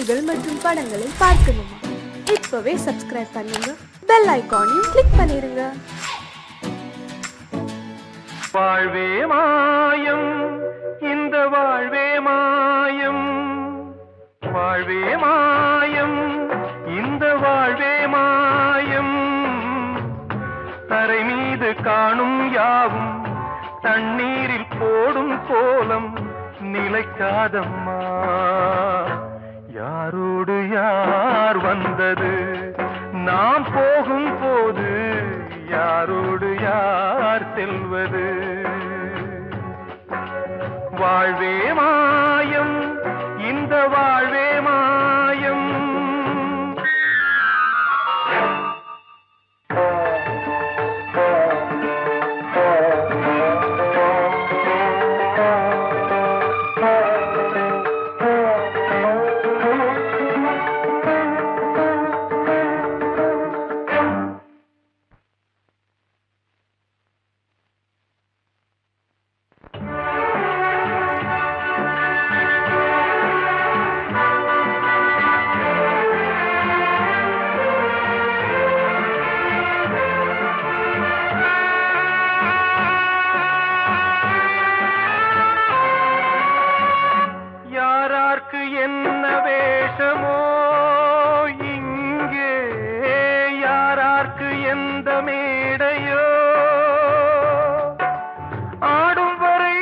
பாடல்கள் மற்றும் படங்களை பார்க்கணுமா? இப்பவே சப்ஸ்கிரைப் பண்ணுங்க, பெல் ஐகானையும் கிளிக் பண்ணிருங்க. வாழ்வே மாயம், இந்த வாழ்வே மாயம், வாழ்வே மாயம், இந்த வாழ்வே மாயம். தரை மீது காணும் யாவும் தண்ணீரில் போடும் கோலம் நிலைக்காதம்மா. யாரோடு யார் வந்தது நாம் போகும் போது, யாரோடு யார் செல்வது? வாழ்வே மாயம், இந்த வாழ்வே மாயம். என்ன வேஷமோ இங்கே, யாரார்க்கு எந்த மேடையோ, ஆடும் வரை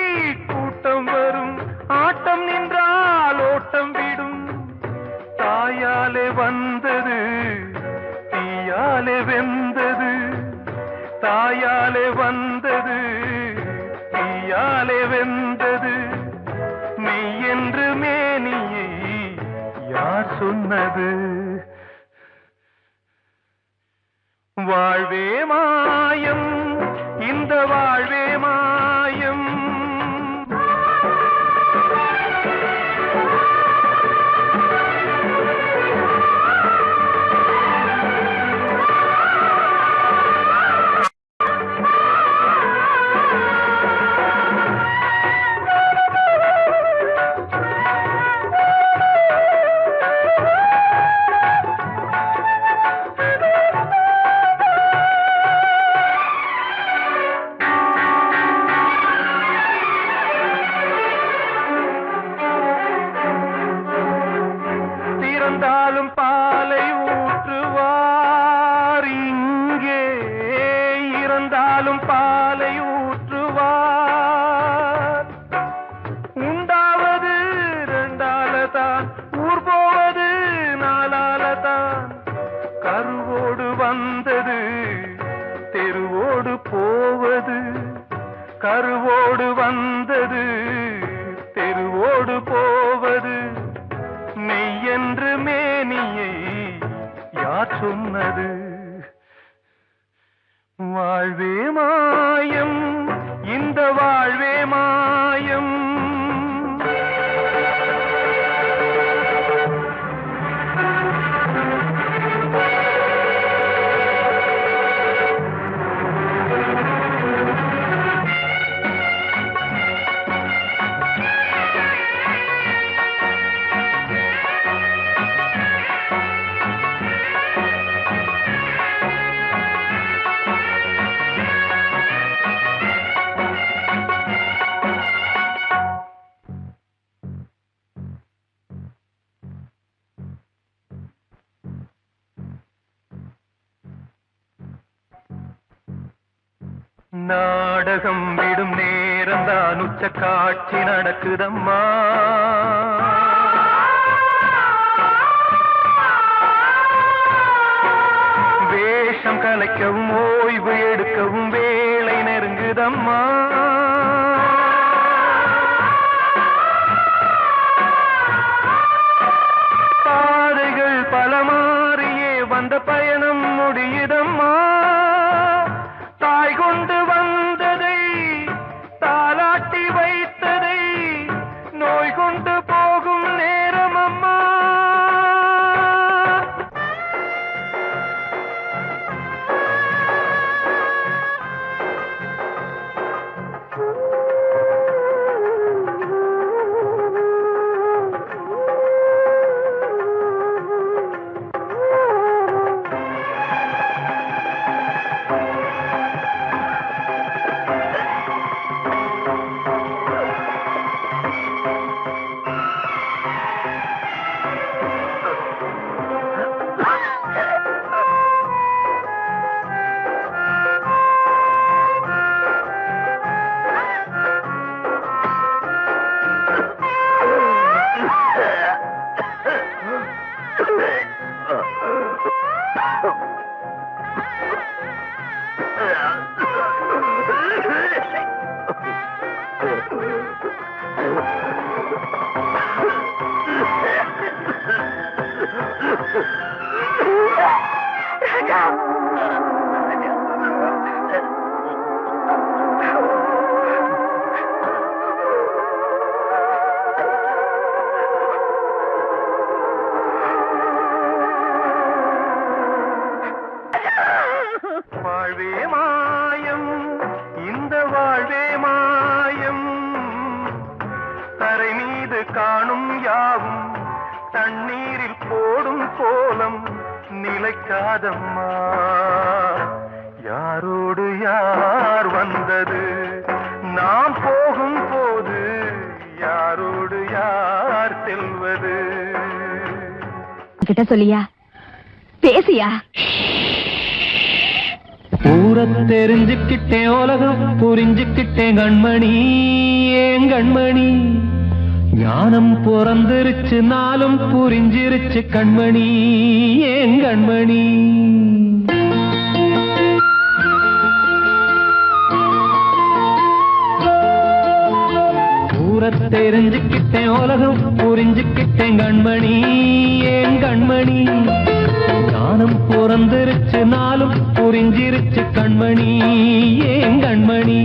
கூட்டம் வரும், ஆட்டம் நின்றால் ஓட்டம் விடும். தாயாலே வந்தது தீயாலே வெந்தது, தாயாலே வந்தது தீயாலே வெந்தது. மெய் என்று மேனியை யார் சொன்னது? வாழ்வே மாயம், இந்த வாழ்வே மாயம். இறந்தாலும் பாலை ஊற்றுவார் இங்கே, இறந்தாலும் பாலை ஊற்றுவார். உண்டாவது ரெண்டாலதான், ஊர் போவது நாலாலதான். கருவோடு வந்தது தெருவோடு போவது, கருவோடு வந்தது தெருவோடு போவது. மெய் என்று மேனியை யார் சொன்னது? வாழ்வே மாயம், இந்த வாழ்வே மாயம். நாடகம் விடும் நேரம்தான் உச்ச காட்சி நடக்குதம்மா. வேஷம் கலைக்கவும் ஓய்வு எடுக்கவும் வேளை நெருங்குதம்மா. பாதைகள் பல மாறியே வந்த பயணம் முடியுதம்மா. தாய் கொண்டு வந்ததை தாலாட்டி வைத்ததை நோய் கொண்டு போகும் நேரம் அம்மா. தண்ணீரில் போடும் கோலம் நிலைக்காதம்மா. யாரோடு யார் வந்தது நாம் போகும் போது, யாரோடு யார் செல்வது? கிட்ட சொல்லியா, பேசியா? ஊரை தெரிஞ்சுக்கிட்டேன், உலகம் புரிஞ்சுக்கிட்டேன் கண்மணி, ஏன் கண்மணி. ஞானம் பிறந்திருச்சு, நாளும் புரிஞ்சிருச்சு கண்மணி, ஏன் கண்மணி. ஊரை தெரிஞ்சுக்கிட்டேன், உலகம் புரிஞ்சுக்கிட்டேன் கண்மணி, ஏன் கண்மணி. ஞானம் பிறந்திருச்சு, நாளும் புரிஞ்சிருச்சு கண்மணி, ஏன் கண்மணி.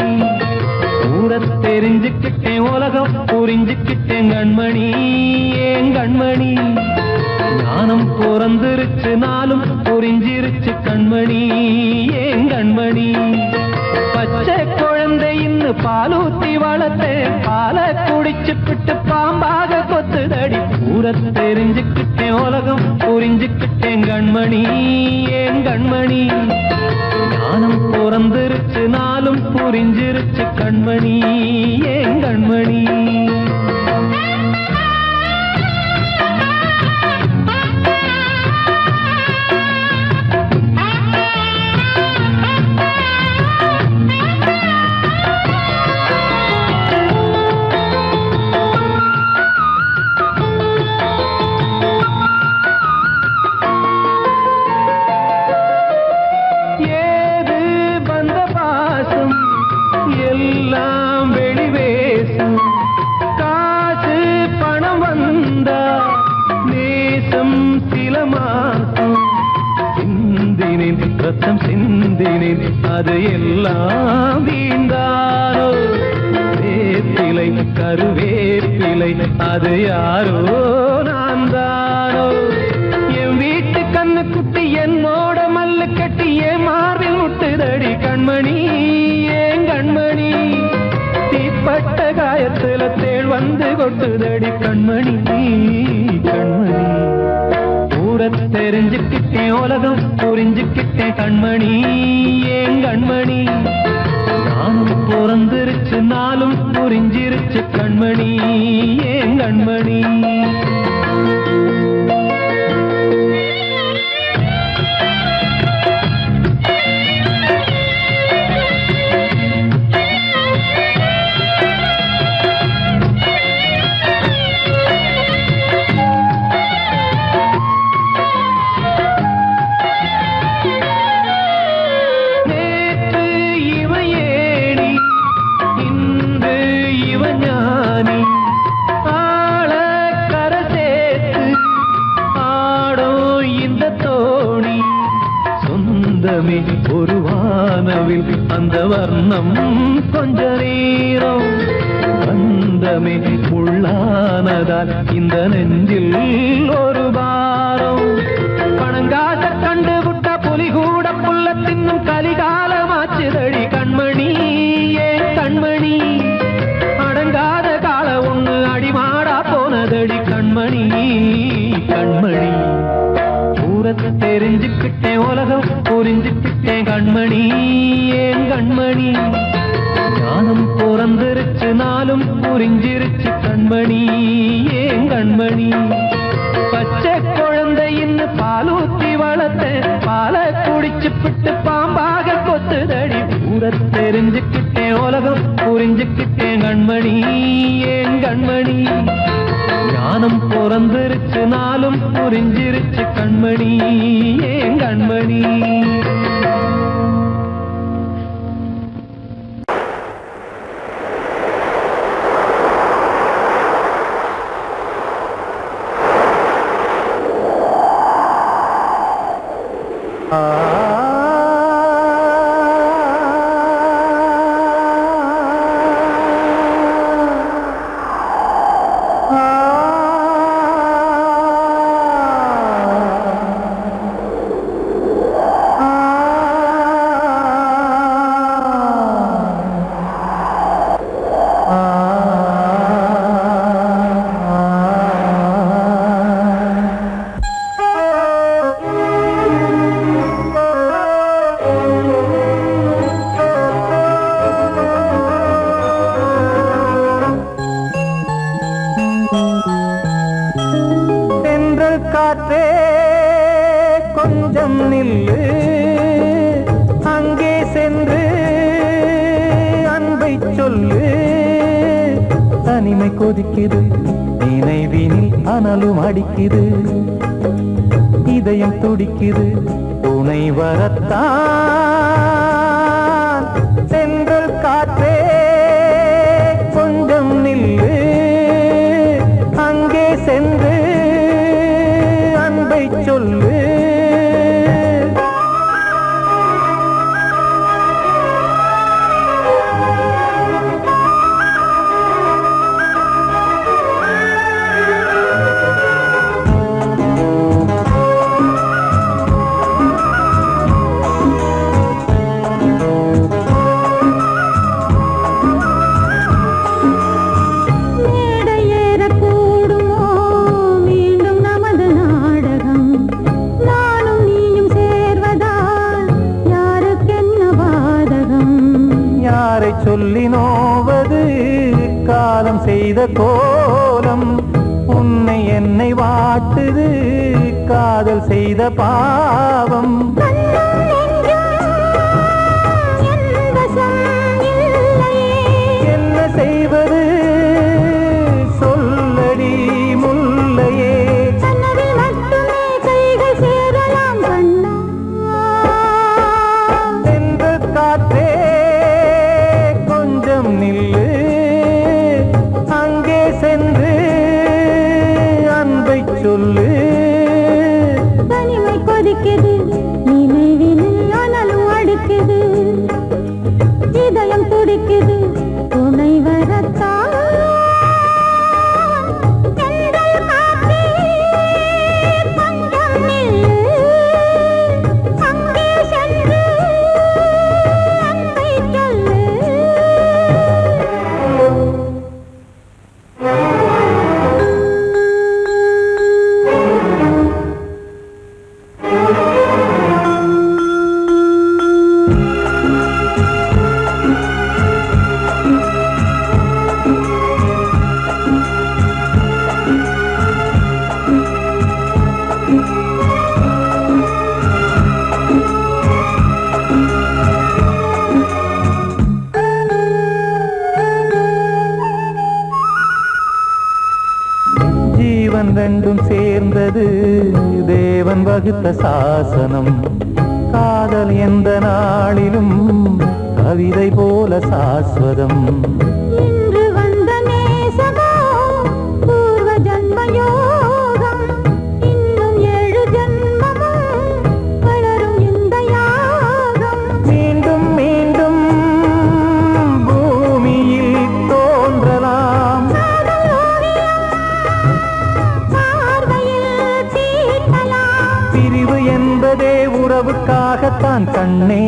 ஊரை தெரிஞ்சுக்கிட்டேன், உலகம் புரிஞ்சுக்கிட்டேன் கண்மணி, ஏன் கண்மணி. ஞானம் பிறந்திருச்சு, நாளும் புரிஞ்சிருச்சு கண்மணி, ஏன் கண்மணி. பச்சை குழந்தை இன்னும் பாலூத்தி வளர்த்தேன், பாலை குடிச்சுப்பிட்டு பாம்பாக கொத்துதடி. ஊரை தெரிஞ்சுக்கிட்டேன், உலகம் புரிஞ்சுக்கிட்டேன் கண்மணி, ஏன் கண்மணி. ஞானம் பிறந்திருச்சு, நாளும் புரிஞ்சிருச்சு கண்மணி, ஏன் கண்மணி. ரத்தம் சிந்தினேன், அது எல்லாம் வீண்டாரோ. வேப்பிலை கருவேப்பிலை, அது யாரோ நான் தானோ. என் வீட்டு கண்ணு குட்டி என்னோட மல்லு கட்டி என் மார்பில் முட்டுதடி கண்மணி, ஏன் கண்மணி. தீப்பட்ட காயத்துல தேள் வந்து கொட்டுதடி கண்மணி, கண்மணி. ஊரை தெரிஞ்சுக்கிட்டேன், உலகம் புரிஞ்சுக்கிட்டேன் கண்மணி, ஏன் கண்மணி. நானும் பிறந்திருச்சு, நாளும் புரிஞ்சிருச்சு கண்மணி, ஏன் கண்மணி. ஒரு வானவில் அந்த வர்ணம் கொஞ்ச நேரம் வந்தமே உள்ளானதால் இந்த நெஞ்சில் ஒரு பாரம். பணங்காச கண்டு விட்ட புலி கூட புல்ல தின்னும் கலிகாலமாச்சுதடி கண்மணி, ஏன் கண்மணி. அடங்காத கால ஒண்ணு அடிமாடா போனதடி கண்மணி, கண்மணி. தெரிஞ்சுக்கிட்டேன், உலகம் புரிஞ்சுக்கிட்டேன் கண்மணி, ஏன் கண்மணி. ஞானம் பிறந்திருச்சு, நாளும் புரிஞ்சிருச்சு கண்மணி, ஏன் கண்மணி. பச்சை குழந்தை இன்னும் பாலூத்தி வளர்த்தேன், பாலை குடிச்சுப்பிட்டு பாம்பாக கொத்துதடி. ஊரை தெரிஞ்சுக்கிட்டேன், உலகம் புரிஞ்சுக்கிட்டேன் கண்மணி, ஏன் கண்மணி. ஞானம் பிறந்திருச்சு, நாளும் புரிஞ்சிருச்சு கண்மணி, ஏன் கண்மணி. காற்றே கொஞ்சம் நில்லு, அங்கே சென்று அன்பை சொல்லு. தனிமை கொதிக்குது, நினைவினில் அனலும் அடிக்குது, இதயம் துடிக்குது, துணை வரத்தான். சென்றல் காற்றே கொஞ்சம் நில்லு, அங்கே சென்று அன்பை சொல்லு. சொல்லி நோவது காலம் செய்த கோலம், உன்னை என்னை வாட்டுது காதல் செய்த பாவம். என்ன செய்வது சொல்லடி முல்லையே, சென்ற காற்றே நில்லு, அங்கே சென்று அன்பை சொல்லு. தனிமை கொதிக்குது, நினைவினில் அனலும் அடிக்குது, இதயம் துடிக்குது, துணை வரத்தான். ஜீவன் ரெண்டும் சேர்ந்தது தேவன் வகுத்த சாசனம். காதல் எந்த நாளிலும் கவிதை போல சாஸ்வதம். இன்று வந்த நேசமோ பூர்வ ஜன்ம யோகம், இன்னும் 7 ஜன்மமும் வளரும் இந்த யாகம். மீண்டும் மீண்டும் பூமியில் தோன்றலாம், பிரிவு என்பதே உறவுக்காகத்தான் கண்ணே.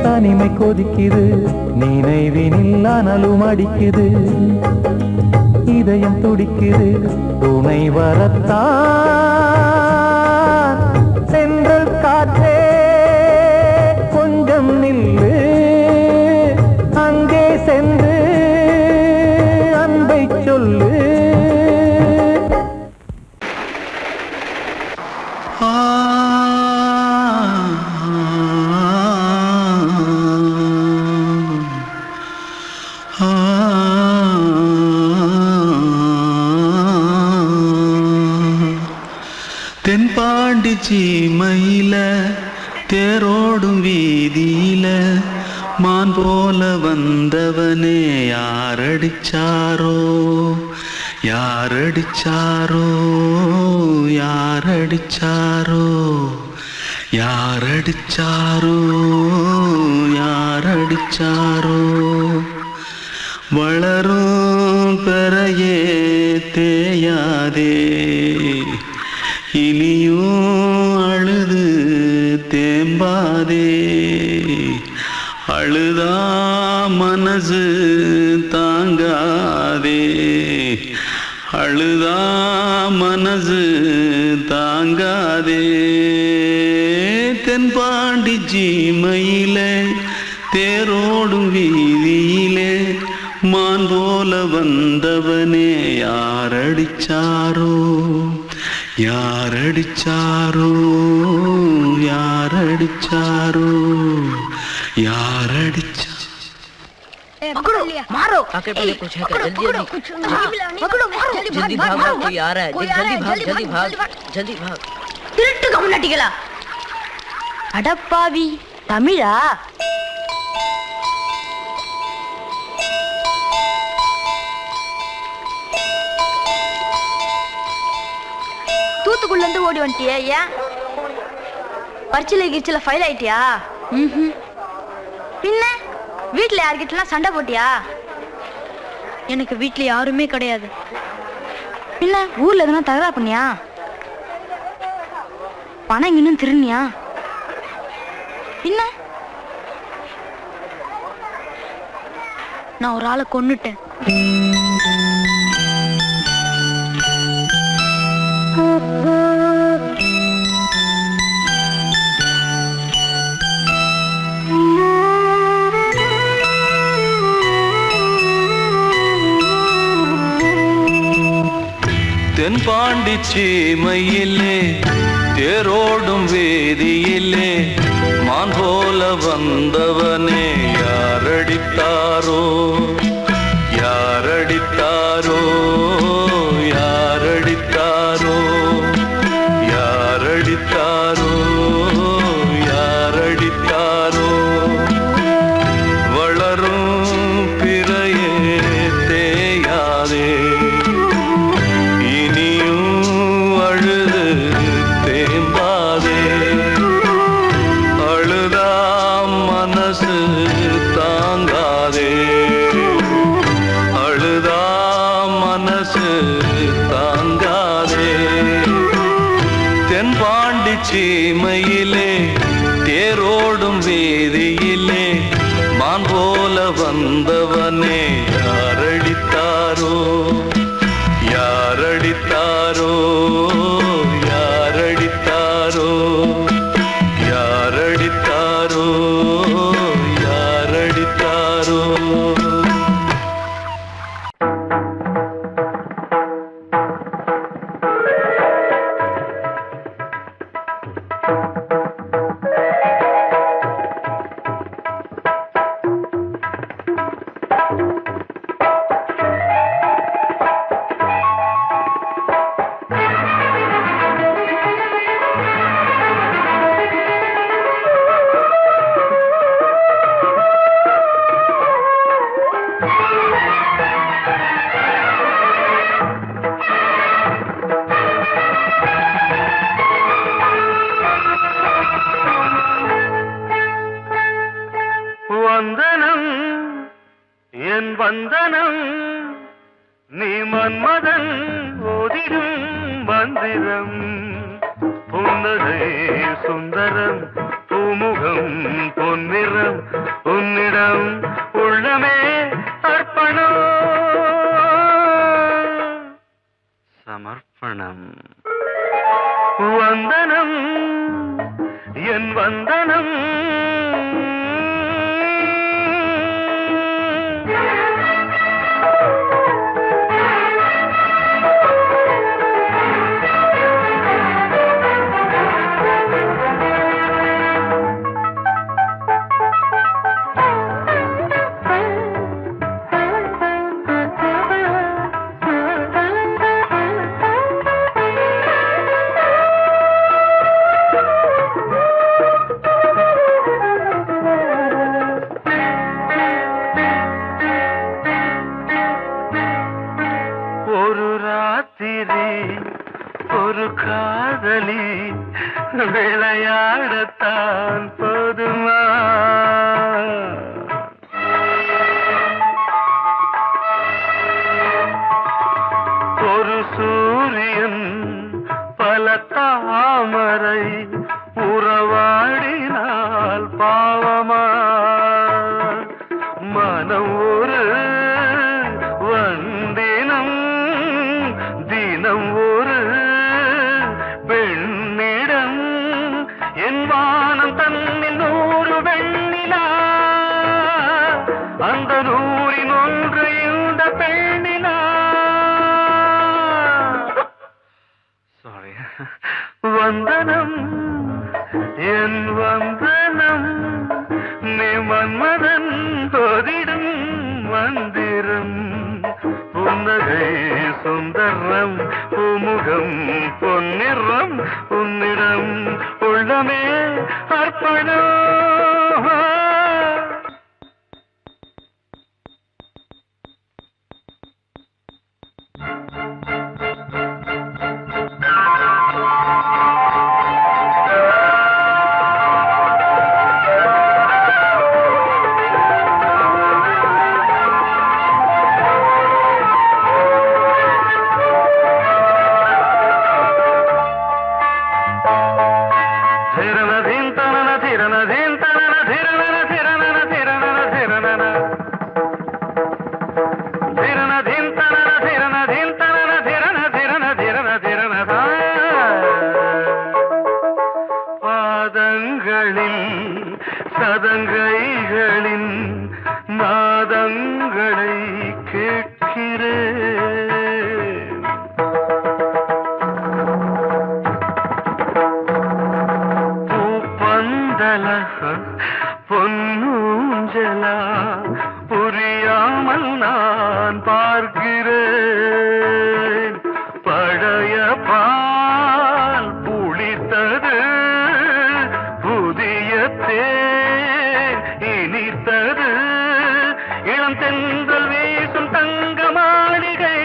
தனிமை கொதிக்குது, நினைவினில் அனலும் அடிக்குது, இதயம் துடிக்குது, துணை வரத்தான். சென்றல் காற்றே கொஞ்சம் நில்லு, அங்கே சென்று அன்பை சொல்லு. தென்பாண்டி சீமையில தேரோடும் வீதியில மான் போல வந்தவனே யாரடிச்சாரோ யாரடிச்சாரோ யாரடிச்சாரோ யாரடிச்சாரோ யாரடிச்சாரோ. வளரும் பெறையே தேயாதே, இனியும் அழுது தேம்பாதே. அழுதா மனசு தாங்காதே, அழுதா மனசு தாங்காதே. தென்பாண்டி ஜீமையிலே தேரோடும் வீதியிலே மான் போல வந்தவனே யாரடிச்சாரோ யாரடிச்சாரோ யாரடிச்சாரோ யாரடிச்சா पकड़ो मारो आके पहले कुछ है क्या? जल्दी जल्दी पकड़ो मारो जल्दी भाग भाग कोई आ रहा है जल्दी भाग जल्दी भाग திருட்டு கம்முனட்டிகளா அடப்பாவி தமிழா தூத்துக்குள்ள இருந்து ஓடி வந்துட்டியா ஏன் பரிச்சையில கிரிச்சில ஃபைல் ஆயிட்டியா பின்ன வீட்டுல யார்கிட்டலாம் சண்டை போட்டியா எனக்கு வீட்டுல யாருமே கிடையாது பின்ன ஊர்ல எதுனா தகராறு பண்ணியா பணம் இன்னும் திருநியா பின்ன நான் ஒரு ஆளை கொன்னுட்டேன் தென்பாண்டி சீமையிலே தேரோடும் வேதியிலே மான் போல வந்தவனே யாரடித்தாரோ யாரடித்தாரோ யாரடித்தாரோ யாரடித்தாரோ யாரடித்தாரோ வளரும் பிறையே தேயாதே சீமையிலே தேரோடும் வேதியிலே மான் போல வந்தவனே யாரடித்தாரோ யாரடித்தாரோ யாரடித்தாரோ யாரடித்தாரோ யாரடித்தாரோ வந்தனம் என் வந்தனம் நீ மன்மதன் ஓதிடும் மந்திரம் புன்னகை சுந்தரம் பூமுகம் பொன்னிறம் உன்னிடம் உள்ளமே அர்ப்பணம் சமர்ப்பணம் வந்தனம் என் வந்தனம் ஒரு காதலி விளையாடத்தான் போதுமா ஒரு சூரியன் பல தாமரை உறவாடினால் பாவமா மனம் ஒரு வந்தினம் தினம் ஒரு பெண்ணிடம் என் வானம் அந்த நூறின் ஒன்று இந்த பெண்ணினா சாரி வந்தனம் என் வந்தனம் நீ மன்மதன் தோதிடும் மந்திரம் புன்னகை சுந்தரம் பூமுகம் பொன்னிறம் உன்னிடம் உள்ளமே அர்ப்பணம் சதங்கைகளின் நாதங்களை கேட்கிறேன் பூப்பந்தல பொன்னூஞ்சலா புரியாமல் நான் பார்க்கிறேன் பழைய பால் புளித்தது புதிய தேன் இனித்தது இளம் தென்றல் வீசும் தங்க மாளிகை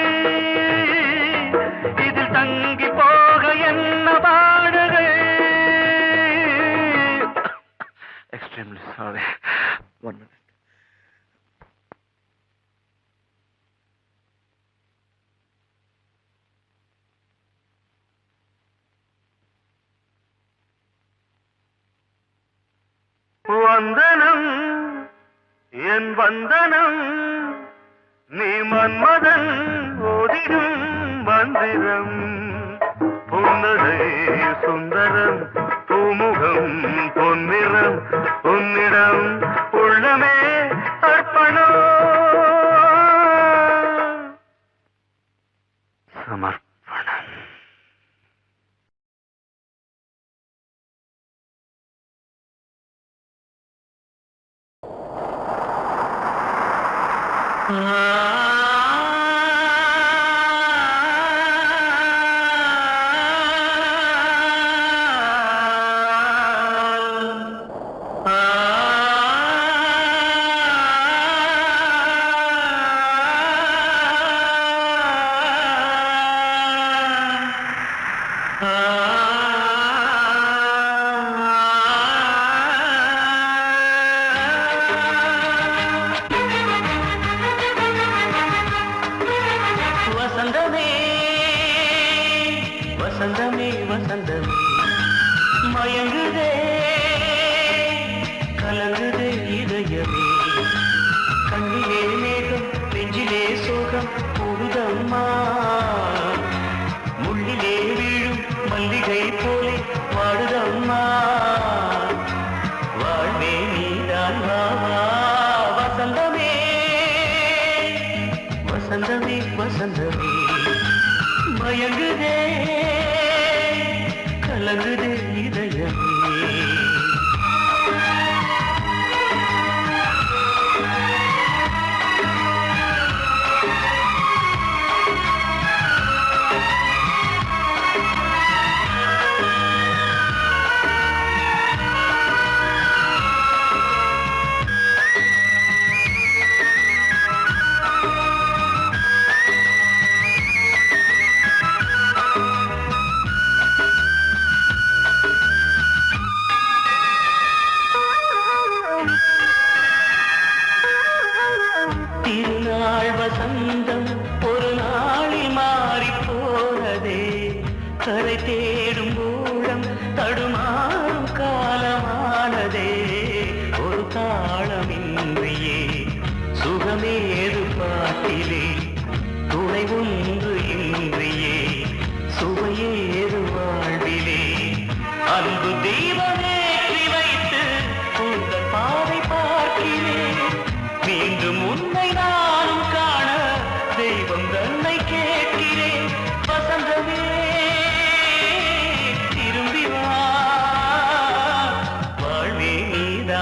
இதில் தங்கி போக என்ன பாடுகை எக்ஸ்ட்ரீம்லி சாரி ஒன் மினிட் வந்தனம் என் வந்தனம் நீ மன்மதன் ஓதிடும் மந்திரம் புன்னகை சுந்தரம் பூமுகம் பொன்னிறம் உன்னிடம் உள்ளமே அர்ப்பணம் சமர்ப்பணம்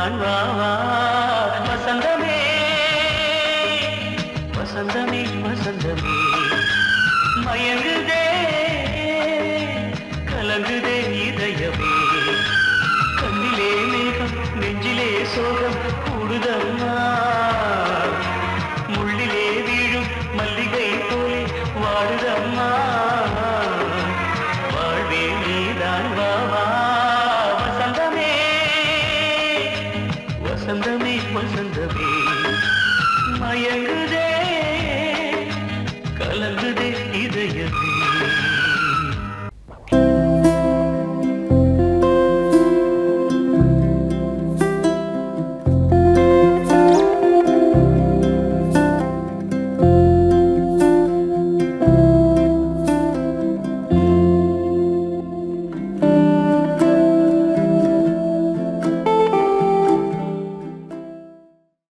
நான் வா வா